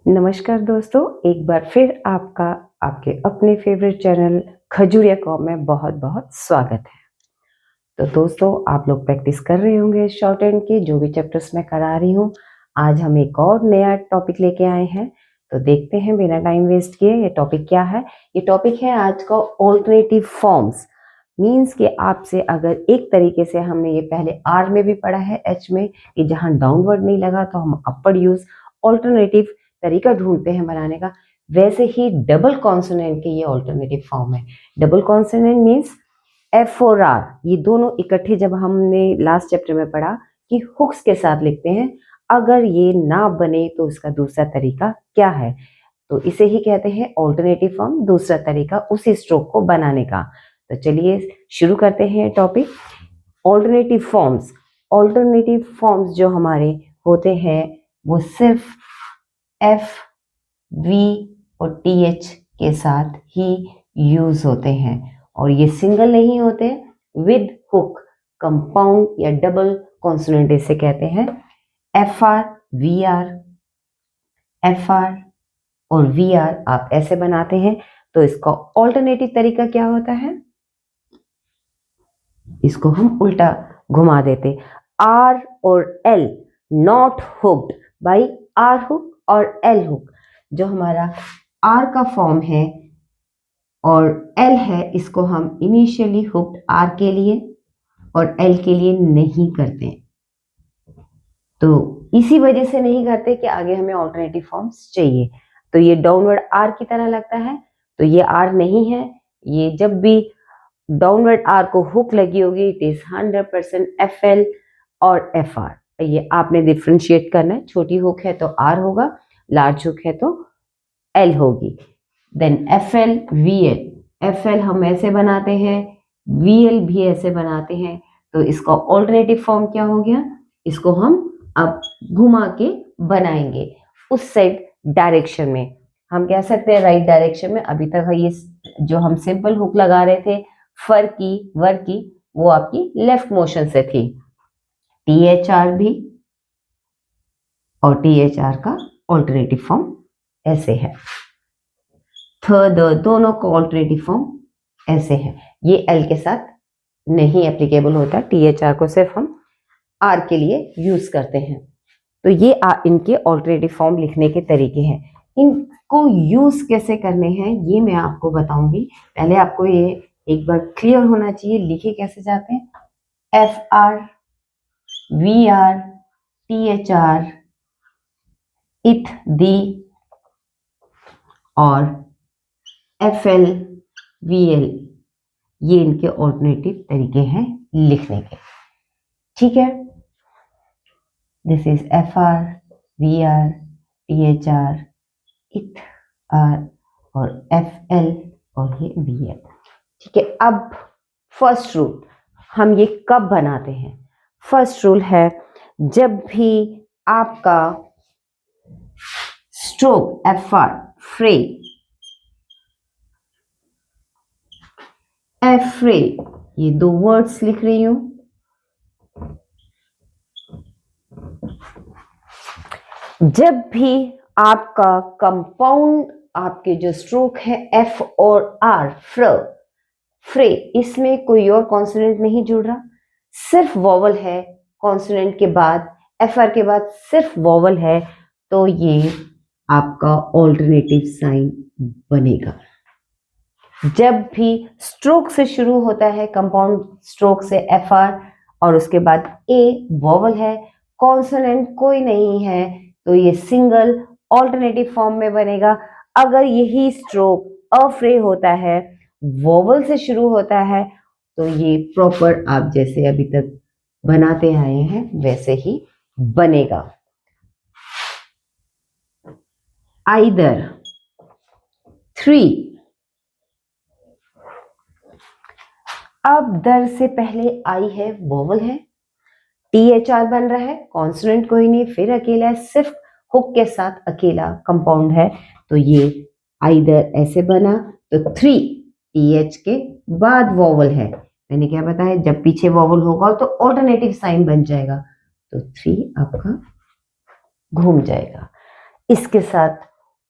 नमस्कार दोस्तों, एक बार फिर आपका आपके अपने फेवरेट चैनल खजूरिया कॉम में बहुत बहुत स्वागत है। तो दोस्तों, आप लोग प्रैक्टिस कर रहे होंगे शॉर्ट हैंड के जो भी चैप्टर्स मैं करा रही हूँ। आज हम एक और नया टॉपिक लेके आए हैं, तो देखते हैं बिना टाइम वेस्ट किए ये टॉपिक क्या है। ये टॉपिक है आज का ऑल्टरनेटिव फॉर्म्स। मीन्स कि आपसे अगर एक तरीके से हमने ये पहले आर में भी पढ़ा है, एच में, कि जहाँ डाउनवर्ड नहीं लगा तो हम अपवर्ड यूज ऑल्टरनेटिव तरीका ढूंढते हैं बनाने का, वैसे ही डबल कॉन्सोनेंट के ये ऑल्टरनेटिव फॉर्म है। डबल कॉन्सोनेंट मीन्स एफ और आर, ये दोनों इकट्ठे जब हमने लास्ट चैप्टर में पढ़ा कि हुक्स के साथ लिखते हैं, अगर ये ना बने तो इसका दूसरा तरीका क्या है, तो इसे ही कहते हैं ऑल्टरनेटिव फॉर्म, दूसरा तरीका उसी स्ट्रोक को बनाने का। तो चलिए शुरू करते हैं topic alternative forms. Alternative forms जो हमारे होते हैं वो सिर्फ एफ, वी और टी एच के साथ ही यूज होते हैं, और ये सिंगल नहीं होते, विद हुक, कंपाउंड या डबल कॉन्सोनेंट इसे कहते हैं। F R, V R, F R और वी आर आप ऐसे बनाते हैं, तो इसका ऑल्टरनेटिव तरीका क्या होता है, इसको हम उल्टा घुमा देते। आर और L not hooked by R hook और एल हुक। जो हमारा आर का फॉर्म है और एल है, इसको हम इनिशियली हुक्ड आर के लिए और एल के लिए नहीं करते। तो इसी वजह से नहीं करते कि आगे हमें ऑल्टरनेटिव फॉर्म्स चाहिए। तो ये डाउनवर्ड आर की तरह लगता है, तो ये आर नहीं है। ये जब भी डाउनवर्ड आर को हुक लगी होगी, इट इज 100% एफ एल और एफ आर। ये आपने डिफ्रेंशिएट करना है, छोटी हुक है तो आर होगा, लार्ज हुक है तो एल होगी। Then F L, V L. F L हम ऐसे बनाते हैं, वी एल भी ऐसे बनाते हैं, तो इसका ऑल्टरनेटिव फॉर्म क्या हो गया, इसको हम अब घुमा के बनाएंगे उस साइड डायरेक्शन में। हम कह सकते हैं राइट डायरेक्शन में। अभी तक ये जो हम सिंपल हुक लगा रहे थे फर की, वर की, वो आपकी लेफ्ट मोशन से थी। टी एच आर भी, और टी एच आर का ऑल्टरनेटिव फॉर्म ऐसे है। थर्ड दोनों का ऑल्टरनेटिव फॉर्म ऐसे है। ये एल के साथ नहीं एप्लीकेबल होता, टी एच आर को सिर्फ हम आर के लिए यूज करते हैं। तो ये इनके ऑल्टरनेटिव फॉर्म लिखने के तरीके हैं। इनको यूज कैसे करने हैं ये मैं आपको बताऊंगी। पहले आपको ये एक बार क्लियर होना चाहिए लिखे कैसे जाते हैं। F R, V R, T H R, ith, thee और एफ एल, वी एल, ये इनके ऑल्टरनेटिव तरीके हैं लिखने के। ठीक है, this is F R, V R, T H R, ith R और एफ एल और ये वी एल। ठीक है, अब फर्स्ट रूल हम ये कब बनाते हैं। फर्स्ट रूल है जब भी आपका स्ट्रोक एफ आर, फ्रे, एफ रे, ये दो वर्ड्स लिख रही हूं, जब भी आपका कंपाउंड, आपके जो स्ट्रोक है एफ और आर, फ्रे, इसमें कोई और कॉन्सोनेंट नहीं जुड़ रहा, सिर्फ वॉवल है कॉन्सोनेंट के बाद, एफ आर के बाद सिर्फ वॉवल है, तो ये आपका ऑल्टरनेटिव साइन बनेगा। जब भी स्ट्रोक से शुरू होता है, कंपाउंड स्ट्रोक से एफ आर, और उसके बाद ए वॉवल है, कॉन्सोनेंट कोई नहीं है, तो ये सिंगल ऑल्टरनेटिव फॉर्म में बनेगा। अगर यही स्ट्रोक अफ्रे होता है, वॉवल से शुरू होता है, तो ये प्रॉपर आप जैसे अभी तक बनाते आए हैं वैसे ही बनेगा। आइदर 3, अब दर से पहले आई है, वोवल है, टी एच आर बन रहा है, कॉन्सोनेंट कोई नहीं, फिर अकेला है, सिर्फ हुक के साथ अकेला कंपाउंड है, तो ये आइदर ऐसे बना, तो 3 टी एच के बाद वोवल है। मैंने क्या बताया, जब पीछे वोवल होगा तो ऑल्टरनेटिव साइन बन जाएगा, तो 3 आपका घूम जाएगा। इसके साथ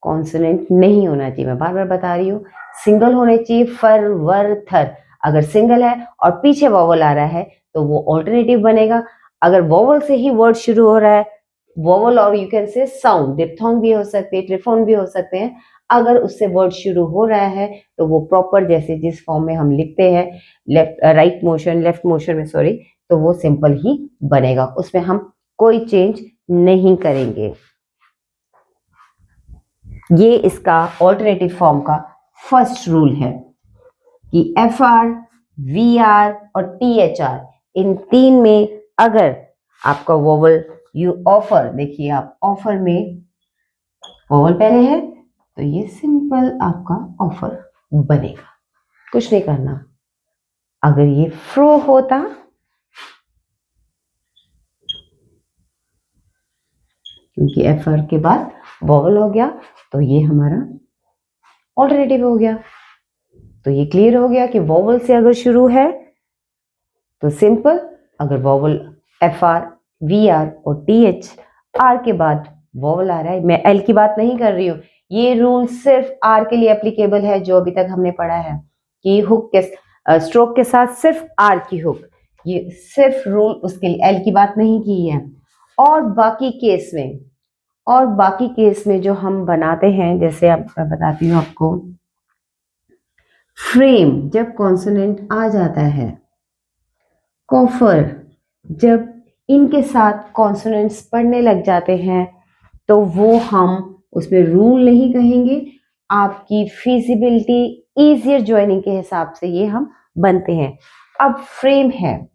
कॉन्सोनेंट नहीं होना चाहिए। मैं बार बार बता रही हूँ, सिंगल होने चाहिए फर वर थर। अगर सिंगल है और पीछे वॉवल आ रहा है तो वो ऑल्टरनेटिव बनेगा। अगर वॉवल से ही वर्ड शुरू हो रहा है, वॉवल और you can say sound, diphthong भी हो सकते हैं, ट्रिफोन भी हो सकते हैं, अगर उससे वर्ड शुरू हो रहा है तो वो प्रॉपर जैसे जिस फॉर्म में हम लिखते हैं, लेफ्ट मोशन में सॉरी, तो वो सिंपल ही बनेगा, उसमें हम कोई चेंज नहीं करेंगे। ये इसका ऑल्टरनेटिव फॉर्म का फर्स्ट रूल है कि एफ आर, वी आर और टी एच आर, इन तीन में अगर आपका वोवल यू ऑफर, देखिए आप ऑफर में वोवल पहले है तो ये सिंपल आपका ऑफर बनेगा, कुछ नहीं करना। अगर ये फ्रो होता, क्योंकि एफ आर के बाद वोवल हो गया तो ये हमारा ऑल्टरनेटिव हो गया। तो ये क्लियर हो गया कि वोवल से अगर शुरू है तो सिंपल, अगर vowel F R, V R और टी एच आर के बाद वोवल आ रहा है, मैं एल की बात नहीं कर रही हूँ, ये रूल सिर्फ आर के लिए एप्लीकेबल है जो अभी तक हमने पढ़ा है कि हुक के स्ट्रोक के साथ सिर्फ आर की हुक, ये सिर्फ रूल उसके लिए, एल की बात नहीं की है। और बाकी केस में जो हम बनाते हैं, जैसे आप बताती हूँ आपको, फ्रेम जब कॉन्सोनेंट आ जाता है, कॉफर जब इनके साथ कॉन्सोनेंट्स पढ़ने लग जाते हैं तो वो हम उसमें रूल नहीं कहेंगे, आपकी फिजिबिलिटी इजियर ज्वाइनिंग के हिसाब से ये हम बनते हैं। अब फ्रेम है,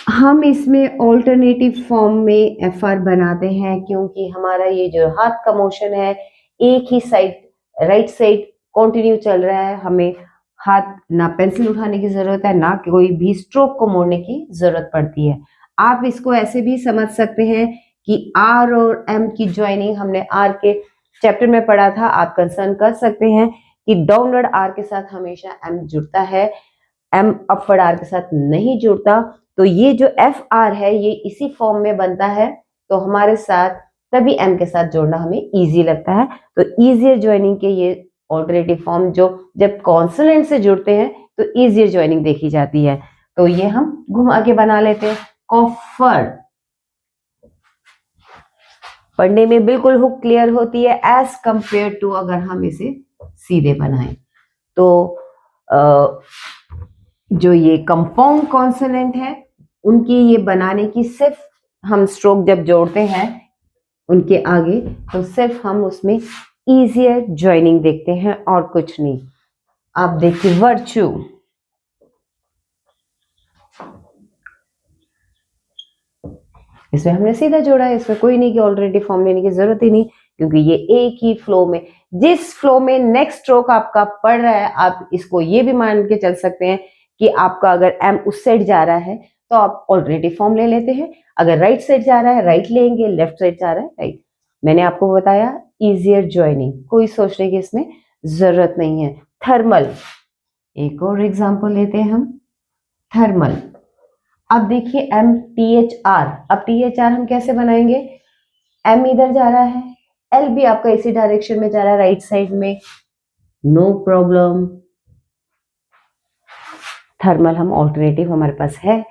हम इसमें ऑल्टरनेटिव फॉर्म में एफ आर बनाते हैं क्योंकि हमारा ये जो हाथ का मोशन है एक ही साइड, राइट साइड कंटिन्यू चल रहा है, हमें हाथ ना पेंसिल उठाने की जरूरत है ना कोई भी स्ट्रोक को मोड़ने की जरूरत पड़ती है। आप इसको ऐसे भी समझ सकते हैं कि आर और एम की ज्वाइनिंग हमने आर के चैप्टर में पढ़ा था, आप कंसर्न कर सकते हैं कि डाउनवर्ड आर के साथ हमेशा एम जुड़ता है, एम अपवर्ड आर के साथ नहीं जुड़ता। तो ये जो एफ आर है ये इसी फॉर्म में बनता है, तो हमारे साथ तभी एम के साथ जोड़ना हमें इजी लगता है। तो इजियर ज्वाइनिंग के ये ऑल्टरनेटिव फॉर्म जो जब कॉन्सोनेंट से जुड़ते हैं तो इजियर ज्वाइनिंग देखी जाती है। तो ये हम घुमा के बना लेते हैं। कॉफर पढ़ने में बिल्कुल हुक क्लियर होती है एज कंपेयर टू अगर हम इसे सीधे बनाएं तो जो ये कंपाउंड कॉन्सोनेंट है उनकी ये बनाने की सिर्फ हम स्ट्रोक जब जोड़ते हैं उनके आगे तो सिर्फ हम उसमें इजियर ज्वाइनिंग देखते हैं और कुछ नहीं। आप देखिए वर्च्यू, इसमें हमने सीधा जोड़ा है, इसमें कोई नहीं कि ऑल्टरनेटिव फॉर्म लेने की जरूरत ही नहीं क्योंकि ये एक ही फ्लो में, जिस फ्लो में नेक्स्ट स्ट्रोक आपका पड़ रहा है, आप इसको ये भी मान के चल सकते हैं कि आपका अगर एम उस साइड जा रहा है तो आप ऑल्टरनेटिव फॉर्म ले लेते हैं, अगर राइट साइड जा रहा है राइट लेंगे, लेफ्ट साइड जा रहा है राइट। मैंने आपको बताया इजियर ज्वाइनिंग, कोई सोचने की इसमें जरूरत नहीं है। थर्मल, एक और एग्जाम्पल लेते हैं हम, थर्मल। अब देखिए एम टी एच आर, अब टी एच आर हम कैसे बनाएंगे, एम इधर जा रहा है, एल भी आपका इसी डायरेक्शन में जा रहा है राइट साइड में, नो प्रॉब्लम। थर्मल हम ऑल्टरनेटिव हमारे पास है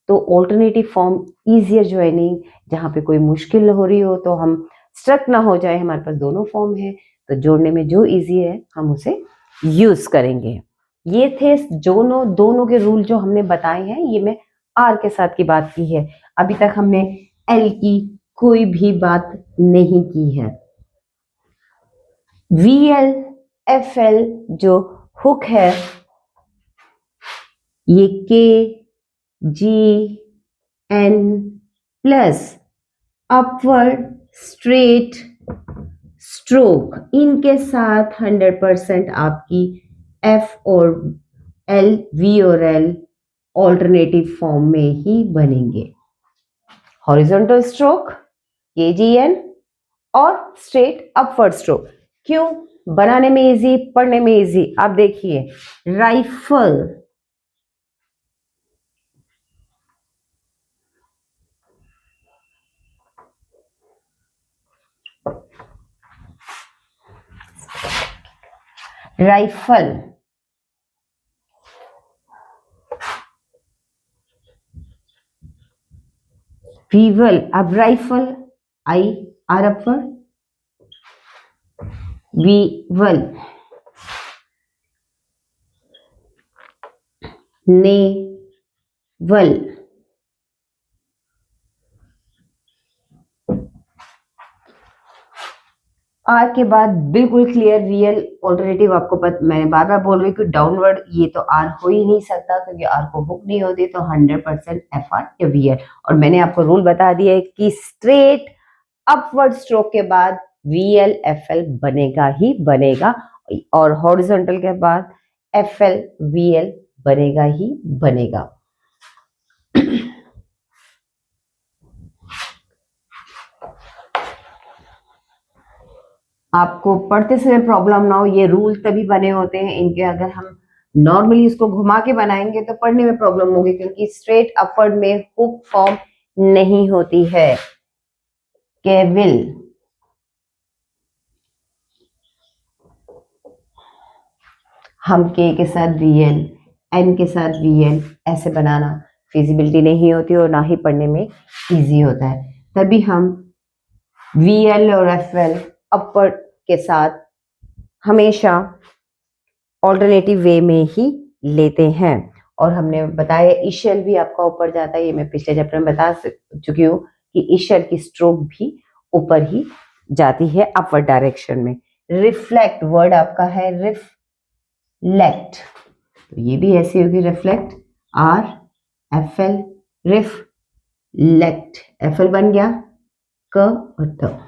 तो ऑल्टरनेटिव फॉर्म इजियर ज्वाइनिंग, जहां पे कोई मुश्किल हो रही हो तो हम स्ट्रक ना हो जाए, हमारे पास दोनों फॉर्म है तो जोड़ने में जो इजी है हम उसे यूज करेंगे। ये थे दोनों के रूल जो हमने बताए हैं, ये मैं आर के साथ की बात की है, अभी तक हमने एल की कोई भी बात नहीं की है। वी एल एफ एल जो हुक है, ये K G N plus upward straight stroke, इनके साथ 100% आपकी एफ और एल, वी और एल ऑल्टरनेटिव फॉर्म में ही बनेंगे। हॉरिजॉन्टल स्ट्रोक KGN और स्ट्रेट अपवर्ड स्ट्रोक, क्यों बनाने में इजी, पढ़ने में इजी। आप देखिए राइफल, राइफल, वीवल, अब राइफल आई आर अपवर्ड, वीवल, नेवल, आर के बाद बिल्कुल क्लियर रियल ऑल्टरनेटिव आपको मैं बार बार बोल रही हूँ कि डाउनवर्ड ये तो आर हो ही नहीं सकता, क्योंकि आर को हुक नहीं होती, तो 100% एफ आर या वी एल। और मैंने आपको रूल बता दिया है कि स्ट्रेट अपवर्ड स्ट्रोक के बाद वी एल एफ एल बनेगा ही बनेगा, और हॉरिजॉन्टल के बाद एफ एल वी एल बनेगा ही बनेगा। आपको पढ़ते समय प्रॉब्लम ना हो, ये रूल तभी बने होते हैं इनके, अगर हम नॉर्मली इसको घुमा के बनाएंगे तो पढ़ने में प्रॉब्लम होगी, क्योंकि स्ट्रेट अपवर्ड में हुक फॉर्म नहीं होती है। केविल, हम के के साथ वी एल, एन के साथ वी एल ऐसे बनाना फिजिबिलिटी नहीं होती और ना ही पढ़ने में इजी होता है, तभी हम वी एल और एफ एल अपवर्ड के साथ हमेशा ऑल्टरनेटिव वे में ही लेते हैं। और हमने बताया इशल भी आपका ऊपर जाता है, ये मैं पिछले चैप्टर में बता चुकी हूँ कि इशल की स्ट्रोक भी ऊपर ही जाती है अपवर्ड डायरेक्शन में। रिफ्लेक्ट वर्ड आपका है रिफ्लेक्ट, तो ये भी ऐसी होगी reflect, R F L, reflect, F L बन गया क और त,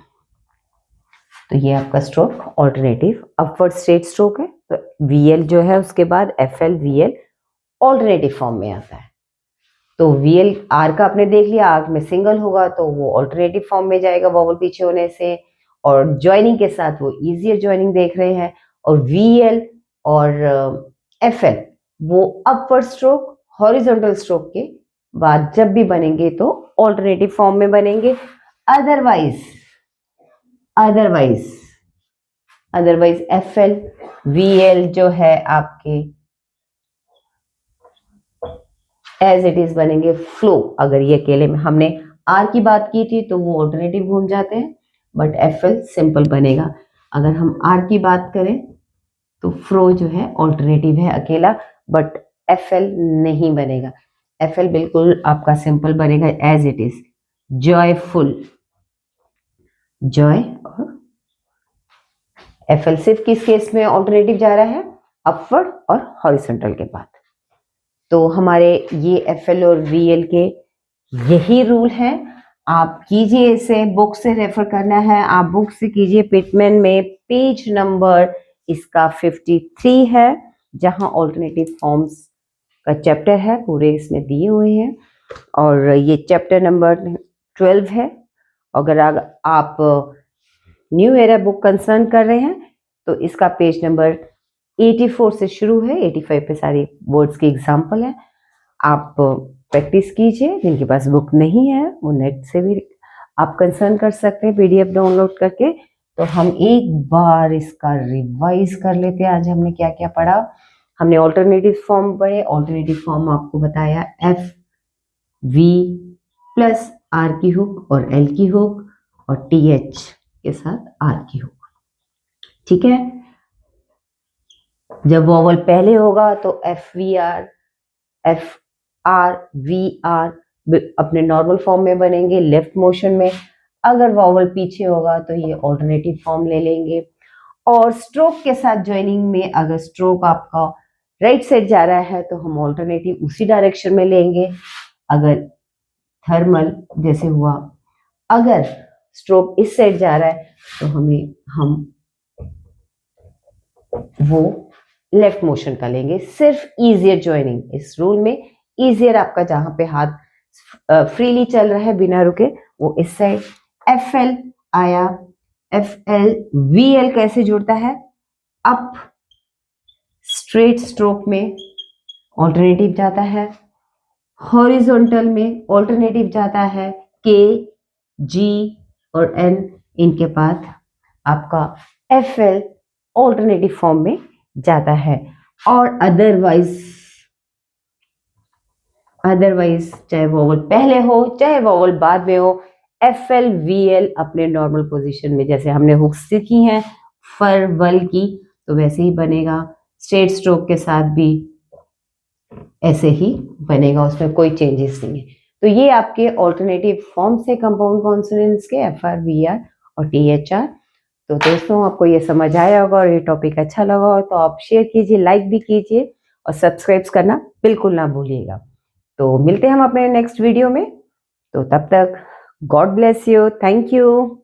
तो ये आपका stroke alternative upward straight stroke है। तो वीएल जो है उसके बाद F L V L alternative form में आता है। तो वीएल आर का आपने देख लिया, आर में सिंगल होगा तो वो ऑल्टरनेटिव फॉर्म में जाएगा वॉवल पीछे होने से, और ज्वाइनिंग के साथ वो इजियर ज्वाइनिंग देख रहे हैं। और वीएल और एफ एल वो अपवर्ड स्ट्रोक हॉरिजॉन्टल स्ट्रोक के बाद जब भी बनेंगे तो ऑल्टरनेटिव फॉर्म में बनेंगे। Otherwise F L V L जो है आपके एज इट इज बनेंगे फ्लो। अगर ये अकेले में हमने आर की बात की थी तो वो ऑल्टरनेटिव घूम जाते हैं, बट एफ एल सिंपल बनेगा। अगर हम आर की बात करें तो फ्लो जो है ऑल्टरनेटिव है अकेला, बट एफ एल नहीं बनेगा। एफ एल बिल्कुल आपका सिंपल बनेगा as it is. Joyful, joy और एफ एल सिर्फ किस केस में ऑल्टरनेटिव जा रहा है, अपवर्ड और हॉरिजॉन्टल के बाद। तो हमारे ये एफ एल और वी एल के यही रूल है। आप कीजिए इसे, बुक से रेफर करना है, आप बुक से कीजिए। पिटमैन में पेज नंबर इसका 53 है, जहां ऑल्टरनेटिव फॉर्म्स का चैप्टर है, पूरे इसमें दिए हुए हैं, और ये चैप्टर नंबर 12 है। अगर आप न्यू एरा बुक कंसर्न कर रहे हैं तो इसका पेज नंबर 84 से शुरू है, 85 पे सारी वर्ड्स की एग्जाम्पल है। आप प्रैक्टिस कीजिए, जिनके पास बुक नहीं है वो नेट से भी आप कंसर्न कर सकते हैं पीडीएफ डाउनलोड करके। तो हम एक बार इसका रिवाइज कर लेते हैं। आज हमने क्या क्या पढ़ा। हमने ऑल्टरनेटिव फॉर्म पढ़े। ऑल्टरनेटिव फॉर्म आपको बताया एफ वी प्लस आर की हुक और एल की हुक और टी एच के साथ आर की हुक, ठीक है। जब वॉवल पहले होगा तो F V R, F R V R अपने नॉर्मल फॉर्म में बनेंगे लेफ्ट मोशन में। अगर वॉवल पीछे होगा तो ये ऑल्टरनेटिव फॉर्म ले लेंगे। और स्ट्रोक के साथ ज्वाइनिंग में अगर स्ट्रोक आपका राइट साइड जा रहा है तो हम ऑल्टरनेटिव उसी डायरेक्शन में लेंगे। अगर थर्मल जैसे हुआ, अगर स्ट्रोक इस साइड जा रहा है तो हम वो लेफ्ट मोशन का लेंगे। सिर्फ इजियर ज्वाइनिंग इस रूल में, इजियर आपका जहां पे हाथ फ्रीली चल रहा है बिना रुके वो इस साइड। एफ एल आया, एफ एल वी एल कैसे जुड़ता है, अप स्ट्रेट स्ट्रोक में ऑल्टरनेटिव जाता है, हॉरिजॉन्टल में ऑल्टरनेटिव जाता है के जी और एन, इनके बाद आपका एफ एल ऑल्टरनेटिव फॉर्म में जाता है। और अदरवाइज चाहे वोवल पहले हो चाहे वोवल बाद में हो, FL VL अपने नॉर्मल पोजीशन में, जैसे हमने हुक्स सीखी हैं फर वल की, तो वैसे ही बनेगा। स्ट्रेट स्ट्रोक के साथ भी ऐसे ही बनेगा, उसमें कोई चेंजेस नहीं है। तो ये आपके ऑल्टरनेटिव फॉर्म से कंपाउंड कॉन्सोनेंट्स के FR VR और THR। तो दोस्तों आपको ये समझ आया होगा और ये टॉपिक अच्छा लगा हो तो आप शेयर कीजिए, लाइक भी कीजिए और सब्सक्राइब करना बिल्कुल ना भूलिएगा। तो मिलते हैं हम अपने नेक्स्ट वीडियो में। तो तब तक God bless you, thank you.